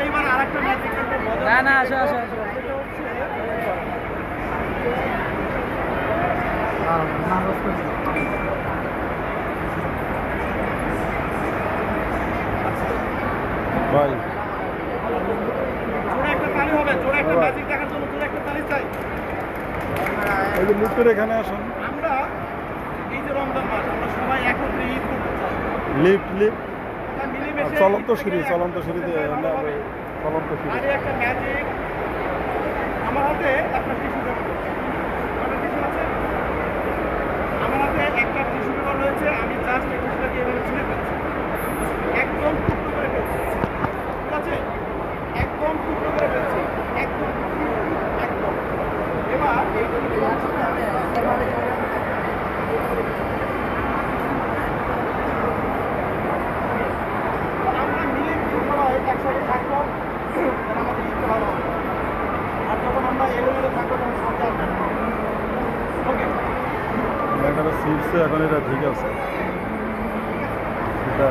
এবার আরেকটা ম্যাজিক না না আসো আসো আসো ভাই জোরে একটা তালি হবে, জোরে একটা ম্যাজিক দেখার জন্য জোরে একটা তালি চাই। এই যে লিফটের এখানে আসুন। আমরা এই যে রমজান মাস আমরা সবাই একত্রে ঈদ করতে চাই। লিফট লিফট আমরা মিলেমিশে চলন্ত ঈদ সিঁড়ি থেকে চলন্ত সিঁড়িতে ভালো হবে। চলন্ত সিঁড়ি আর একটা ম্যাজিক আমার হাতে একটা টিস্যু পেপার আমার টিস্যু আছে, আমার হাতে একটা টিস্যু পেপার রয়েছে। আমি জাস্ট এই টিস্যুটাকে এভাবে ছিঁড়ে ফেলছি, একদম টুকরো করে ফেলছি, ঠিক আছে? একদম টুকরো করে ফেলছি, একদম একদম। এবার এই আমরা মিলে সবাই একসাথে থাকবো, তাহলে আমাদের ঈদটা ভালো হবে। আর যখন আমরা এলোমেলো থাকবো তখন সব আসবে। ওকে, এটা সিটসে এখন এটা ঠিক আছে এটা